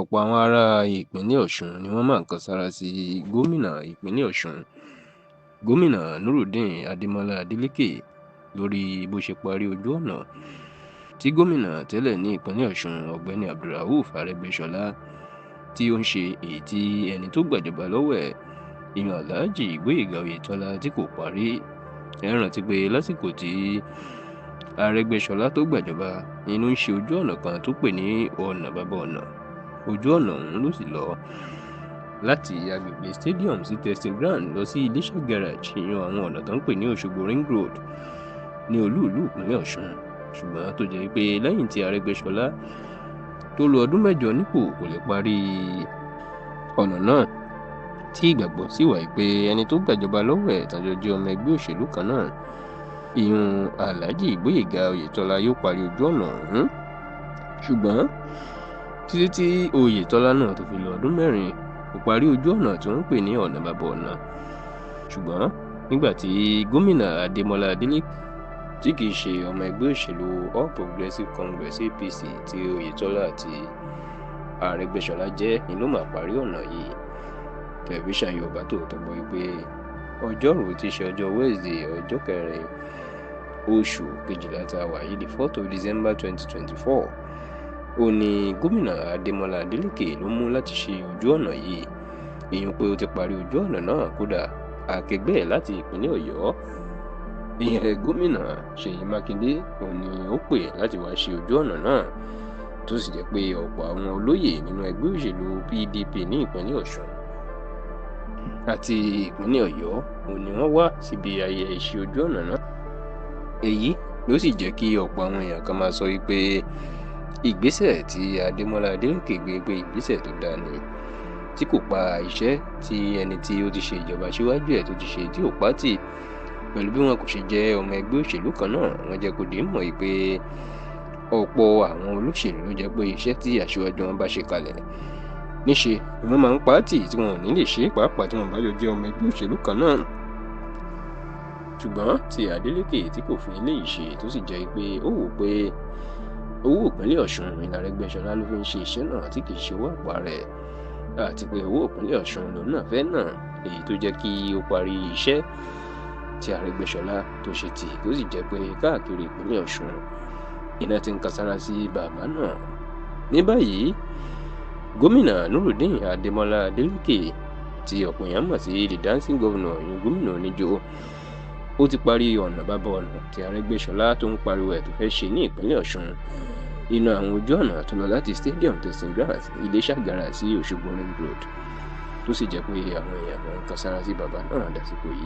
ọ̀pọ̀ àwọn ará ìpínlẹ̀ Ọ̀ṣun ni wọ́n máa ń kan sáárá sí gómìnà ìpínlẹ̀ Ọ̀ṣun, gómìnà Nurudeen Adémọ́lá Adeleke lórí bó ṣe parí ojú ọ̀nà tí gómìnà tẹ́lẹ̀ ní ìpínlẹ̀ Ọ̀ṣun ọ̀gbẹ́ni Abdulrauf Arẹ́gbẹ́ṣọlá tí ó ń ṣe, èyí tí ẹni tó gbàjọba lọ́wọ́ ẹ̀ ìyẹn Alhaji Gbóyèga Oyètọ́lá tí kò parí. Ẹ rántí pé lásìkò tí Arẹ́gbẹ́ṣọlá tó gbàjọba inú ń ṣe ojú ọ̀nà kan tó pè ní ọ̀nà bàbá ọ̀nà. Ojú ọ̀nà ọ̀hún ló sì lọ láti agbègbè stadium sí testing ground lọ sí Iléṣà garage, ìyẹn àwọn ọ̀nà tó ń pè ní Òṣogbo ring road ní olú-ìlú ìpínlẹ̀ Ọ̀ṣun. Ṣùgbọ́n tó jẹ́ pé lẹ́yìn tí Arẹ́gbẹ́ṣọlá tó lo ọdún mẹ́jọ nípò kò lè parí ọ̀nà náà, tí ìgbàgbọ́ sì wà pé ẹni tó gbàjọba lọ́wọ́ ẹ̀ tọ́jọ́ jẹ́ ọmọ ẹgbẹ́ òṣèlú kan náà, ìyẹn Alhaji Gbóyèga Oyètọ́lá yóò parí ojú ọ̀nà ọ̀hún. Ṣùgbọ́n títí tí Oyètọ́lá náà tó fi lo ọdún mẹ́rin kò parí ojú ọ̀nà tí wọ́n ń pè ní ọ̀nà bàbá ọ̀nà. Ṣùgbọ́n nígbà tí gómìnà Adémọ́lá Adeleke tí kìí ṣe ọmọ ẹgbẹ́ òṣèlú All Progressives Congress APC tí Oyètọ́lá àti Arẹ́gbẹ́ṣọlá jẹ́, inú máa parí ọ̀nà yìí. Tẹlifíṣàn Yorùbá Tòótọ́ gbọ́ pé ọjọ́rùú tí ṣe ọjọ́ Wednesday ọjọ́ 4 oṣù kejìlá tá a wà yìí, the 4th of December 2024, ó ní gómìnà Adémọ́lá Adeleke ló mú láti ṣe ojú ọ̀nà yìí. Ìyẹn pé ó ti parí ojú ọ̀nà náà, kódà akẹgbẹ́ ẹ̀ láti ìpínlẹ̀ Ọ̀yọ́ ìyẹn gómìnà Ṣèyí Mákindé òun ni ó pè láti wá ṣe ojú ọ̀nà náà, tó sì jẹ́ pé ọ̀pọ̀ àwọn olóyè nínú ẹgbẹ́ òṣèlú PDP ní ìpínlẹ̀ Ọ̀ṣun àti ìpínlẹ̀ Ọ̀yọ́ òun ni wọ́n wá síbi ayẹyẹ ìṣe ojú ọ̀nà náà. Èyí ló sì jẹ́ kí ọ̀pọ̀ àwọn èèyàn kan máa sọ wípé ìgbésẹ̀ tí Adémọ́lá Adeleke gbé pé ìgbésẹ̀ tó dáa ni, tí kò pa iṣẹ́ tí ẹni tí ó ti ṣe ìjọba síwájú ẹ̀ tó ti ṣe tí ò pátì. Pẹ̀lú bí wọn kò ṣe jẹ́ ọmọ ẹgbẹ́ òṣèlú kan náà, wọ́n jẹ́ kó dé mọ̀ pé ọ̀pọ̀ àwọn olóṣèlú ló jẹ́ pé iṣẹ́ tí aṣíwájú wọn bá ṣe kalẹ̀ níṣe ni wọ́n máa ń pátì tí wọn ò ní lè ṣe, pàápàá tí wọn bá jọ jẹ́ ọmọ ẹgbẹ́ òṣèlú kan náà. Ṣùgbọ́n tí Adeleke tí kò fi eléyìí ṣe, tó sì jẹ́ pé ó wò pé owó ìpínlẹ̀ Ọ̀ṣun ìlà Arẹ́gbẹ́ṣọlá ló fi ń ṣe iṣẹ́ náà tí kì í ṣe owó àpá rẹ̀, àti pé owó ìpínlẹ̀ Ọ̀ṣun lòun náà fẹ́ náà, èyí tó jẹ́ kí ó parí iṣẹ́ tí Arẹ́gbẹ́ṣọlá tó ṣe tì, tó sì jẹ́ pé káàkiri ìpínlẹ̀ Ọ̀ṣun iná ti ń kan sáárá sí bàbá náà. Ní báyìí, gómìnà Nurudeen Adémọ́lá Adeleke tí ọ̀pọ̀ èèyàn mọ̀ sí the dancing governor, ìyẹn gómìnà oníjó, ó ti parí ọ̀nà bàbá ọ̀nà tí Arẹ́gbẹ́ṣọlá tó ń pariwo ẹ̀ tó fẹ́ ṣe ní ìpínlẹ̀ Ọ̀ṣun. Inú àwọn ojú ọ̀nà tó lọ láti stadium testing ground Iléṣà garage sí Òṣogbo ring road, tó sì jẹ́ pé àwọn èèyàn máa ń kan sáárá sí bàbá náà dásìkò yìí.